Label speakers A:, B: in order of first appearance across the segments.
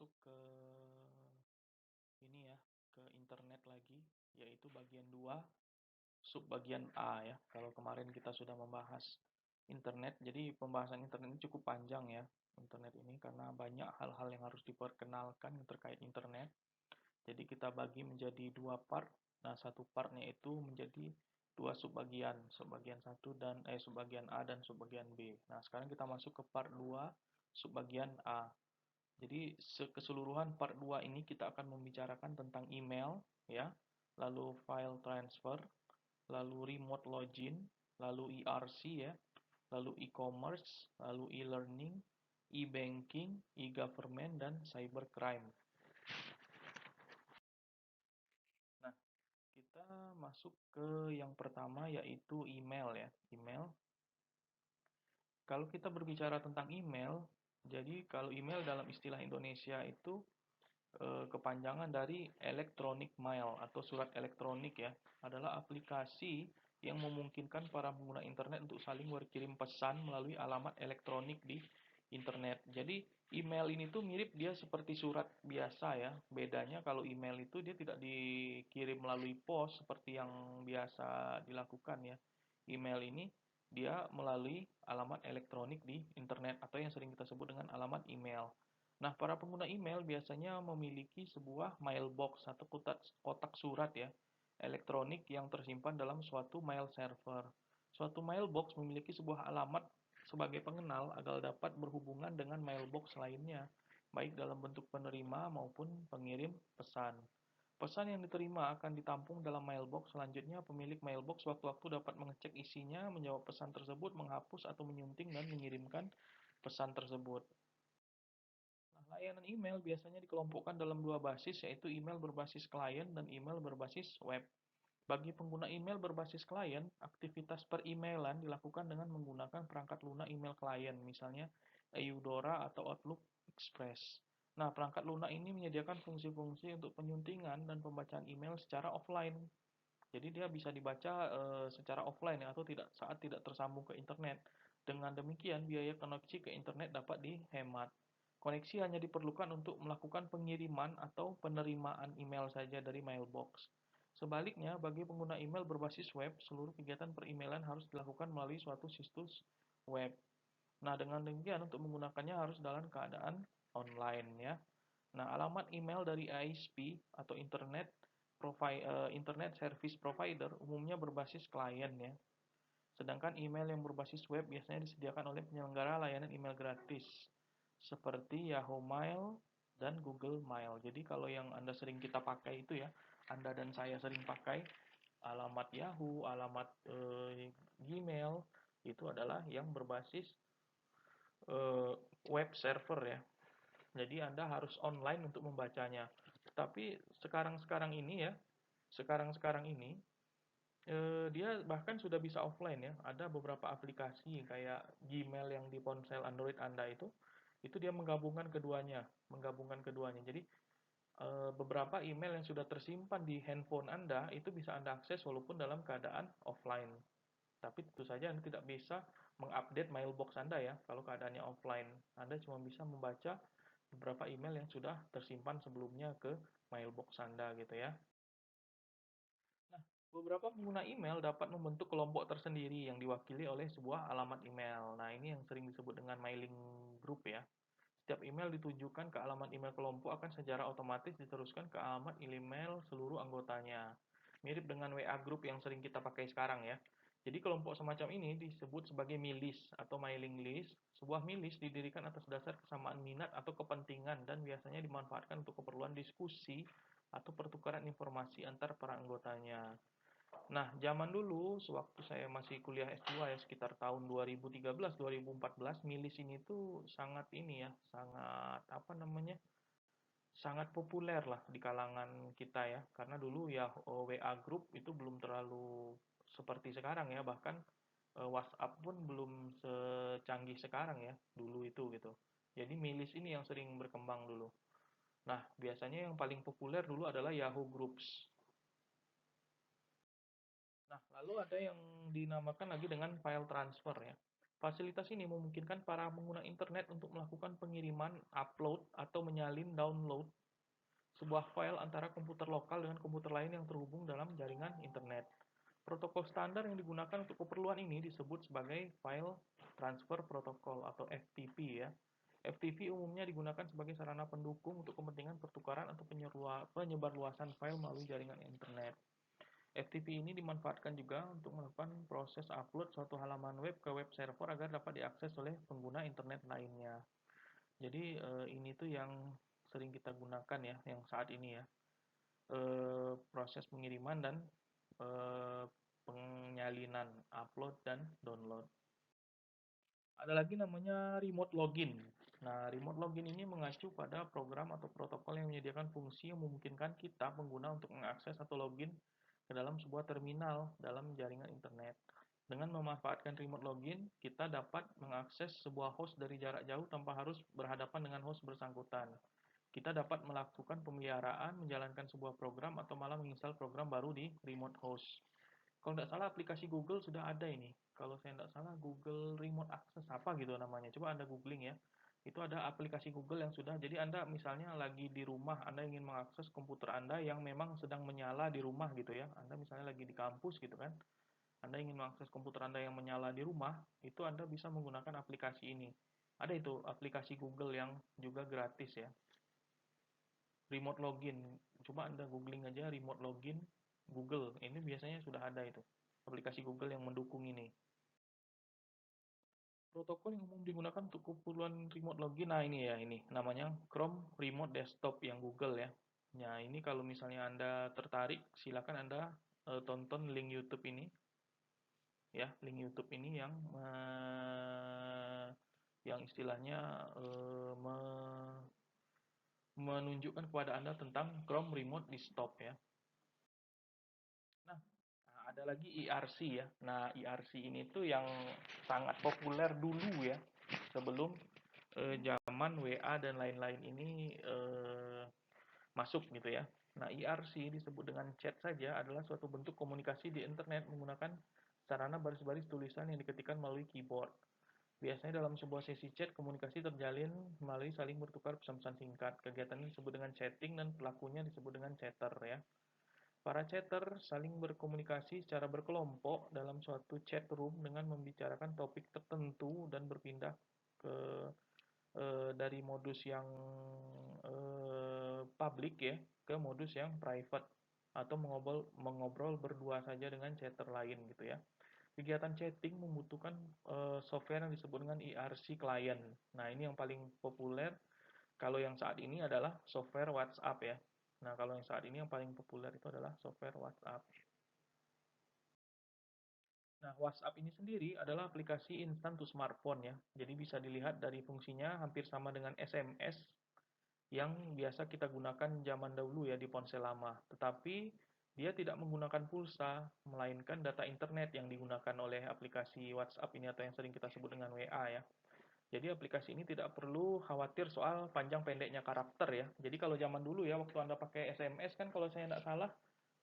A: masuk ke ini ya, ke internet lagi, yaitu bagian 2, subbagian A ya. Kalau kemarin kita sudah membahas internet, jadi pembahasan internet ini cukup panjang ya, internet ini karena banyak hal-hal yang harus diperkenalkan terkait internet. Jadi kita bagi menjadi 2 part. Nah, satu partnya itu menjadi 2 subbagian, subbagian A dan subbagian B. Nah, sekarang kita masuk ke part 2, subbagian A. Jadi keseluruhan part 2 ini kita akan membicarakan tentang email ya, lalu file transfer, lalu remote login, lalu ERC ya, lalu e-commerce, lalu e-learning, e-banking, e-government dan cybercrime. Nah, kita masuk ke yang pertama yaitu email ya, email. Kalau kita berbicara tentang email, jadi kalau email dalam istilah Indonesia itu kepanjangan dari electronic mail atau surat elektronik ya, adalah aplikasi yang memungkinkan para pengguna internet untuk saling berkirim pesan melalui alamat elektronik di internet. Jadi email ini tuh mirip dia seperti surat biasa ya. Bedanya kalau email itu dia tidak dikirim melalui pos seperti yang biasa dilakukan ya. Email ini dia melalui alamat elektronik di internet atau yang sering kita sebut dengan alamat email. Nah, para pengguna email biasanya memiliki sebuah mailbox atau kotak surat ya, elektronik yang tersimpan dalam suatu mail server. Suatu mailbox memiliki sebuah alamat sebagai pengenal agar dapat berhubungan dengan mailbox lainnya, baik dalam bentuk penerima maupun pengirim pesan. Pesan yang diterima akan ditampung dalam mailbox. Selanjutnya, pemilik mailbox waktu-waktu dapat mengecek isinya, menjawab pesan tersebut, menghapus atau menyunting dan mengirimkan pesan tersebut. Nah, layanan email biasanya dikelompokkan dalam 2 basis, yaitu email berbasis klien dan email berbasis web. Bagi pengguna email berbasis klien, aktivitas per-emailan dilakukan dengan menggunakan perangkat lunak email klien, misalnya Eudora atau Outlook Express. Nah, perangkat lunak ini menyediakan fungsi-fungsi untuk penyuntingan dan pembacaan email secara offline. Jadi dia bisa dibaca secara offline ya, atau saat tidak tersambung ke internet. Dengan demikian, biaya koneksi ke internet dapat dihemat. Koneksi hanya diperlukan untuk melakukan pengiriman atau penerimaan email saja dari mailbox. Sebaliknya, bagi pengguna email berbasis web, seluruh kegiatan per-emailan harus dilakukan melalui suatu situs web. Nah, dengan demikian untuk menggunakannya harus dalam keadaan online ya. Nah, alamat email dari ISP atau Internet Service Provider umumnya berbasis klien ya. Sedangkan email yang berbasis web biasanya disediakan oleh penyelenggara layanan email gratis seperti Yahoo Mail dan Google Mail. Jadi kalau yang Anda sering kita pakai itu ya, Anda dan saya sering pakai alamat Yahoo, alamat Gmail itu adalah yang berbasis web server ya. Jadi Anda harus online untuk membacanya. Tapi sekarang-sekarang ini ya, sekarang-sekarang ini dia bahkan sudah bisa offline ya. Ada beberapa aplikasi kayak Gmail yang di ponsel Android Anda itu dia menggabungkan keduanya. Jadi beberapa email yang sudah tersimpan di handphone Anda itu bisa Anda akses walaupun dalam keadaan offline. Tapi tentu saja Anda tidak bisa mengupdate mailbox Anda ya kalau keadaannya offline. Anda cuma bisa membaca beberapa email yang sudah tersimpan sebelumnya ke mailbox Anda gitu ya. Nah, beberapa pengguna email dapat membentuk kelompok tersendiri yang diwakili oleh sebuah alamat email. Nah, ini yang sering disebut dengan mailing group ya. Setiap email ditujukan ke alamat email kelompok akan secara otomatis diteruskan ke alamat email seluruh anggotanya. Mirip dengan WA group yang sering kita pakai sekarang ya. Jadi kelompok semacam ini disebut sebagai milis atau mailing list. Sebuah milis didirikan atas dasar kesamaan minat atau kepentingan dan biasanya dimanfaatkan untuk keperluan diskusi atau pertukaran informasi antar para anggotanya. Nah, zaman dulu sewaktu saya masih kuliah S2 ya sekitar tahun 2013-2014, milis ini tuh sangat ini ya, sangat apa namanya? Sangat populer lah di kalangan kita ya. Karena dulu ya WA group itu belum terlalu seperti sekarang ya, bahkan WhatsApp pun belum secanggih sekarang ya, dulu itu gitu. Jadi milis ini yang sering berkembang dulu. Nah, biasanya yang paling populer dulu adalah Yahoo Groups. Nah, lalu ada yang dinamakan lagi dengan file transfer ya. Fasilitas ini memungkinkan para pengguna internet untuk melakukan pengiriman, upload, atau menyalin download sebuah file antara komputer lokal dengan komputer lain yang terhubung dalam jaringan internet. Protokol standar yang digunakan untuk keperluan ini disebut sebagai File Transfer Protocol atau FTP ya. FTP umumnya digunakan sebagai sarana pendukung untuk kepentingan pertukaran atau penyebarluasan file melalui jaringan internet. FTP ini dimanfaatkan juga untuk melakukan proses upload suatu halaman web ke web server agar dapat diakses oleh pengguna internet lainnya. Jadi ini tuh yang sering kita gunakan ya, yang saat ini ya, proses pengiriman dan eh, penyalinan upload dan download. Ada lagi namanya remote login. Nah, remote login ini mengacu pada program atau protokol yang menyediakan fungsi yang memungkinkan kita pengguna untuk mengakses atau login ke dalam sebuah terminal dalam jaringan internet. Dengan memanfaatkan remote login, kita dapat mengakses sebuah host dari jarak jauh tanpa harus berhadapan dengan host bersangkutan. Kita dapat melakukan pemeliharaan, menjalankan sebuah program, atau malah menginstal program baru di remote host. Kalau tidak salah aplikasi Google sudah ada ini. Kalau saya tidak salah Google Remote Access apa gitu namanya. Coba Anda googling ya. Itu ada aplikasi Google yang sudah. Jadi Anda misalnya lagi di rumah, Anda ingin mengakses komputer Anda yang memang sedang menyala di rumah gitu ya. Anda misalnya lagi di kampus gitu kan. Anda ingin mengakses komputer Anda yang menyala di rumah, itu Anda bisa menggunakan aplikasi ini. Ada itu aplikasi Google yang juga gratis ya. Remote login. Coba Anda googling aja remote login Google. Ini biasanya sudah ada itu. Aplikasi Google yang mendukung ini. Protokol yang umum digunakan untuk keperluan remote login, nah ini ya, ini namanya Chrome Remote Desktop yang Google ya. Nah, ini kalau misalnya Anda tertarik, silakan Anda tonton link YouTube ini ya, link YouTube ini yang istilahnya menunjukkan kepada Anda tentang Chrome Remote Desktop ya. Nah, ada lagi IRC ya. Nah, IRC ini tuh yang sangat populer dulu ya, sebelum zaman WA dan lain-lain ini masuk gitu ya. Nah, IRC disebut dengan chat saja adalah suatu bentuk komunikasi di internet menggunakan sarana baris-baris tulisan yang diketikkan melalui keyboard. Biasanya dalam sebuah sesi chat, komunikasi terjalin melalui saling bertukar pesan-pesan singkat. Kegiatan ini disebut dengan chatting dan pelakunya disebut dengan chatter ya. Para chatter saling berkomunikasi secara berkelompok dalam suatu chat room dengan membicarakan topik tertentu dan berpindah ke dari modus yang publik ya ke modus yang private atau mengobrol berdua saja dengan chatter lain gitu ya. Kegiatan chatting membutuhkan software yang disebut dengan IRC client. Nah, ini yang paling populer. Kalau yang saat ini adalah software WhatsApp ya. Nah, kalau yang saat ini yang paling populer itu adalah software WhatsApp. Nah, WhatsApp ini sendiri adalah aplikasi instan to smartphone ya. Jadi bisa dilihat dari fungsinya hampir sama dengan SMS yang biasa kita gunakan zaman dahulu ya di ponsel lama. Tetapi dia tidak menggunakan pulsa, melainkan data internet yang digunakan oleh aplikasi WhatsApp ini atau yang sering kita sebut dengan WA ya. Jadi aplikasi ini tidak perlu khawatir soal panjang pendeknya karakter ya. Jadi kalau zaman dulu ya waktu Anda pakai SMS kan kalau saya tidak salah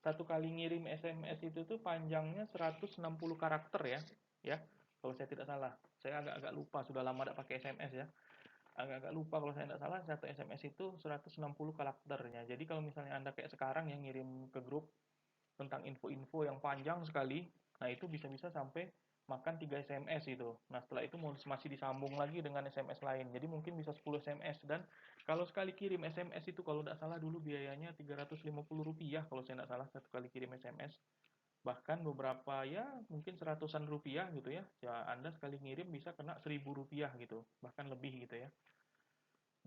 A: satu kali ngirim SMS itu tuh panjangnya 160 karakter ya. Ya, kalau saya tidak salah. Saya agak-agak lupa sudah lama tidak pakai SMS ya. Agak-agak lupa kalau saya tidak salah satu SMS itu 160 karakternya. Jadi kalau misalnya Anda kayak sekarang yang ngirim ke grup tentang info-info yang panjang sekali, nah itu bisa-bisa sampai makan 3 SMS itu. Nah, setelah itu masih disambung lagi dengan SMS lain. Jadi mungkin bisa 10 SMS dan kalau sekali kirim SMS itu kalau tidak salah dulu biayanya Rp350 kalau saya tidak salah satu kali kirim SMS. Bahkan beberapa ya mungkin seratusan rupiah gitu ya. Ya Anda sekali ngirim bisa kena Rp1.000 gitu, bahkan lebih gitu ya.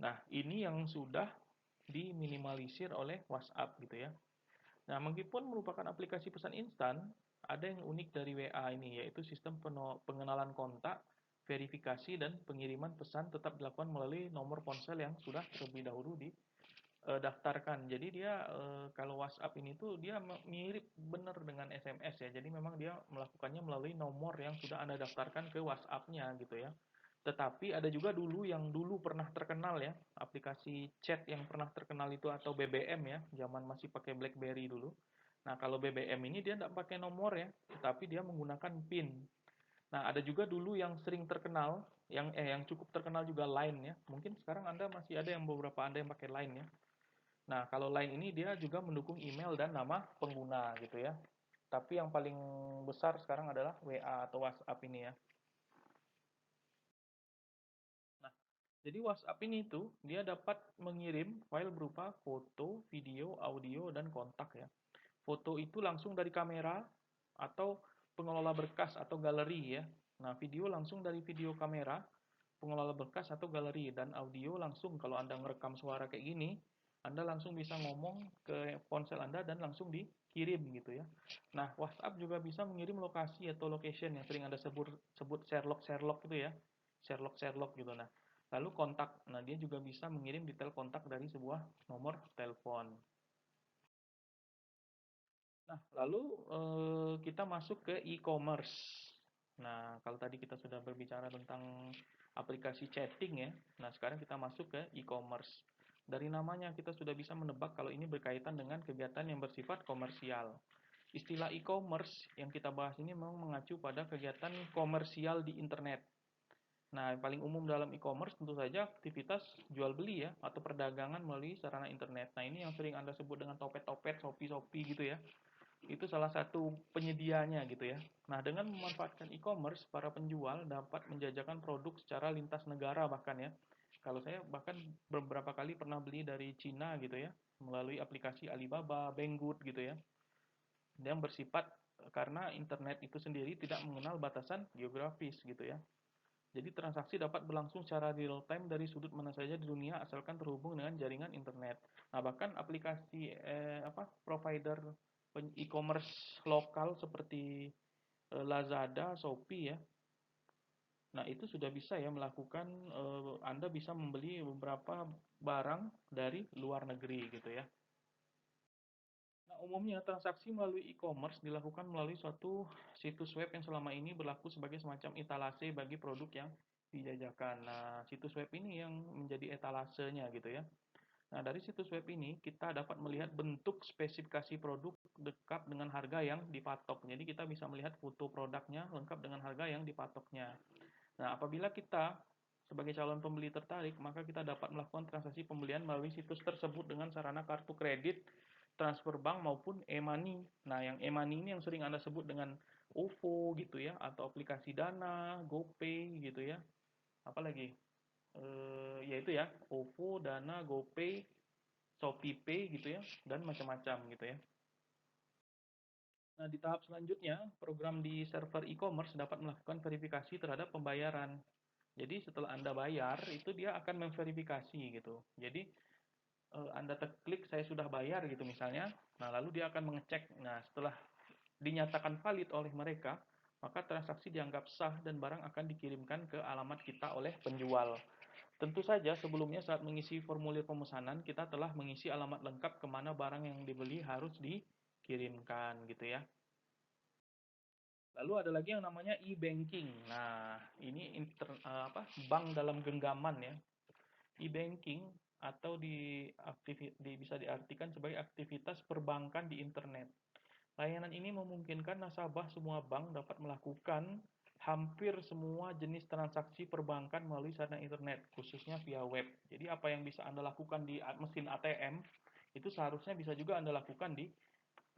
A: Nah, ini yang sudah diminimalisir oleh WhatsApp gitu ya. Nah, meskipun merupakan aplikasi pesan instan, ada yang unik dari WA ini, yaitu sistem pengenalan kontak, verifikasi, dan pengiriman pesan tetap dilakukan melalui nomor ponsel yang sudah terlebih dahulu didaftarkan. Jadi dia kalau WhatsApp ini tuh dia mirip benar dengan SMS ya. Jadi memang dia melakukannya melalui nomor yang sudah Anda daftarkan ke WhatsApp-nya gitu ya. Tetapi ada juga dulu yang dulu pernah terkenal ya, aplikasi chat yang pernah terkenal itu atau BBM ya, zaman masih pakai BlackBerry dulu. Nah, kalau BBM ini dia tidak pakai nomor ya, tetapi dia menggunakan PIN. Nah, ada juga dulu yang sering terkenal, yang cukup terkenal juga Line ya. Mungkin sekarang Anda masih ada yang beberapa Anda yang pakai Line ya. Nah, kalau Line ini dia juga mendukung email dan nama pengguna gitu ya. Tapi yang paling besar sekarang adalah WA atau WhatsApp ini ya. Nah, jadi WhatsApp ini tuh dia dapat mengirim file berupa foto, video, audio, dan kontak ya. Foto itu langsung dari kamera atau pengelola berkas atau galeri ya. Nah, video langsung dari video kamera, pengelola berkas atau galeri, dan audio langsung kalau Anda merekam suara kayak gini, Anda langsung bisa ngomong ke ponsel Anda dan langsung dikirim gitu ya. Nah, WhatsApp juga bisa mengirim lokasi atau location yang sering Anda sebut sebut Sherlock Sherlock gitu ya. Sherlock Sherlock gitu. Nah, lalu kontak. Nah, dia juga bisa mengirim detail kontak dari sebuah nomor telepon. Nah, lalu kita masuk ke e-commerce. Nah, kalau tadi kita sudah berbicara tentang aplikasi chatting ya. Nah, sekarang kita masuk ke e-commerce. Dari namanya kita sudah bisa menebak kalau ini berkaitan dengan kegiatan yang bersifat komersial. Istilah e-commerce yang kita bahas ini memang mengacu pada kegiatan komersial di internet. Nah, yang paling umum dalam e-commerce tentu saja aktivitas jual beli ya atau perdagangan melalui sarana internet. Nah, ini yang sering Anda sebut dengan topet-topet, Shopee-Shopee gitu ya. Itu salah satu penyedianya gitu ya. Nah, dengan memanfaatkan e-commerce, para penjual dapat menjajakan produk secara lintas negara bahkan ya. Kalau saya bahkan beberapa kali pernah beli dari Cina gitu ya, melalui aplikasi Alibaba, Banggood gitu ya. Yang bersifat karena internet itu sendiri tidak mengenal batasan geografis gitu ya. Jadi transaksi dapat berlangsung secara real time dari sudut mana saja di dunia asalkan terhubung dengan jaringan internet. Nah, bahkan aplikasi provider e-commerce lokal seperti Lazada, Shopee ya. Nah, itu sudah bisa ya melakukan Anda bisa membeli beberapa barang dari luar negeri gitu ya. Nah, umumnya transaksi melalui e-commerce dilakukan melalui suatu situs web yang selama ini berlaku sebagai semacam etalase bagi produk yang dijajakan. Nah, situs web ini yang menjadi etalasenya gitu ya. Nah, dari situs web ini kita dapat melihat bentuk spesifikasi produk lengkap dengan harga yang dipatok. Jadi kita bisa melihat foto produknya lengkap dengan harga yang dipatoknya. Nah, apabila kita sebagai calon pembeli tertarik, maka kita dapat melakukan transaksi pembelian melalui situs tersebut dengan sarana kartu kredit, transfer bank maupun e-money. Nah, yang e-money ini yang sering Anda sebut dengan OVO gitu ya, atau aplikasi Dana, GoPay gitu ya. Apalagi? Yaitu ya, OVO, Dana, GoPay, ShopeePay gitu ya, dan macam-macam gitu ya. Nah, di tahap selanjutnya, program di server e-commerce dapat melakukan verifikasi terhadap pembayaran. Jadi setelah Anda bayar, itu dia akan memverifikasi gitu. Jadi Anda klik saya sudah bayar gitu misalnya. Nah, lalu dia akan mengecek. Nah, setelah dinyatakan valid oleh mereka, maka transaksi dianggap sah dan barang akan dikirimkan ke alamat kita oleh penjual. Tentu saja sebelumnya saat mengisi formulir pemesanan, kita telah mengisi alamat lengkap kemana barang yang dibeli harus dikirimkan gitu ya. Lalu ada lagi yang namanya e-banking. Nah, ini bank dalam genggaman ya. E-banking atau bisa diartikan sebagai aktivitas perbankan di internet. Layanan ini memungkinkan nasabah semua bank dapat melakukan hampir semua jenis transaksi perbankan melalui sarana internet, khususnya via web. Jadi apa yang bisa Anda lakukan di mesin ATM, itu seharusnya bisa juga Anda lakukan di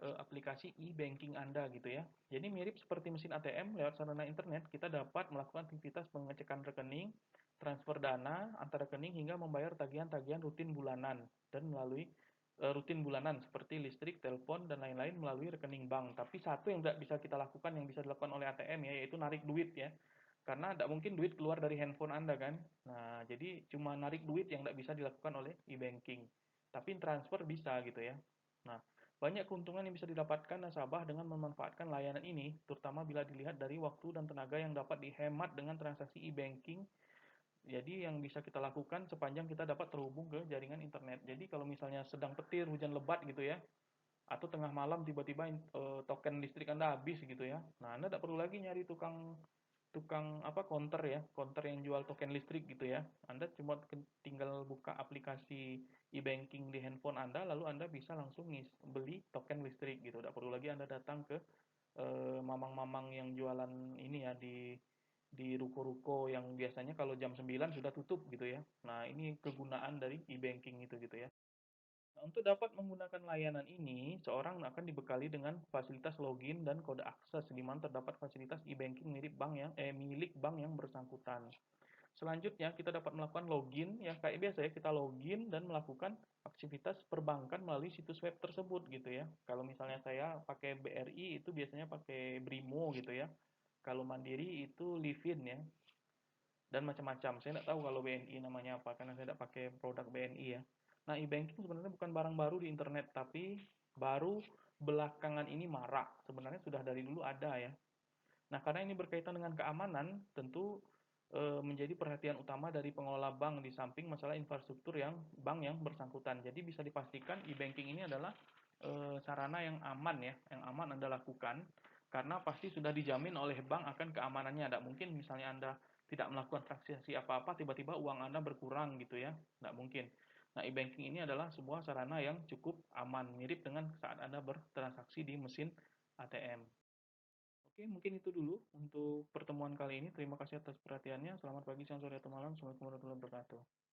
A: aplikasi e-banking Anda gitu ya. Jadi mirip seperti mesin ATM lewat sarana internet, kita dapat melakukan aktivitas pengecekan rekening, transfer dana antar rekening hingga membayar tagihan-tagihan rutin bulanan dan melalui rutin bulanan seperti listrik, telepon dan lain-lain melalui rekening bank. Tapi satu yang tidak bisa kita lakukan yang bisa dilakukan oleh ATM ya yaitu narik duit ya. Karena tidak mungkin duit keluar dari handphone Anda kan. Nah, jadi cuma narik duit yang tidak bisa dilakukan oleh e-banking. Tapi transfer bisa gitu ya. Nah, banyak keuntungan yang bisa didapatkan nasabah dengan memanfaatkan layanan ini, terutama bila dilihat dari waktu dan tenaga yang dapat dihemat dengan transaksi e-banking. Jadi yang bisa kita lakukan sepanjang kita dapat terhubung ke jaringan internet. Jadi kalau misalnya sedang petir, hujan lebat gitu ya, atau tengah malam tiba-tiba token listrik Anda habis gitu ya. Nah, Anda tidak perlu lagi nyari tukang tukang counter ya, counter yang jual token listrik gitu ya. Anda cuma tinggal buka aplikasi e-banking di handphone Anda, lalu Anda bisa langsung beli token listrik gitu. Tidak perlu lagi Anda datang ke mamang-mamang yang jualan ini ya di ruko-ruko yang biasanya kalau jam 9 sudah tutup gitu ya. Nah, ini kegunaan dari e-banking itu gitu ya. Nah, untuk dapat menggunakan layanan ini, seorang akan dibekali dengan fasilitas login dan kode akses di mana terdapat fasilitas e-banking milik bank yang bersangkutan. Selanjutnya, kita dapat melakukan login ya kayak biasa ya, kita login dan melakukan aktivitas perbankan melalui situs web tersebut gitu ya. Kalau misalnya saya pakai BRI itu biasanya pakai Brimo gitu ya. Kalau Mandiri itu Livin ya dan macam-macam. Saya tidak tahu kalau BNI namanya apa karena saya tidak pakai produk BNI ya. Nah, e-banking sebenarnya bukan barang baru di internet, tapi baru belakangan ini marak. Sebenarnya sudah dari dulu ada ya. Nah, karena ini berkaitan dengan keamanan, tentu menjadi perhatian utama dari pengelola bank di samping masalah infrastruktur yang bank yang bersangkutan. Jadi bisa dipastikan e-banking ini adalah sarana yang aman ya, yang aman Anda lakukan karena pasti sudah dijamin oleh bank akan keamanannya. Tidak mungkin misalnya Anda tidak melakukan transaksi apa-apa, tiba-tiba uang Anda berkurang gitu ya. Tidak mungkin. Nah, e-banking ini adalah sebuah sarana yang cukup aman, mirip dengan saat Anda bertransaksi di mesin ATM. Oke, mungkin itu dulu untuk pertemuan kali ini. Terima kasih atas perhatiannya. Selamat pagi, siang, sore, atau malam. Assalamualaikum warahmatullahi wabarakatuh.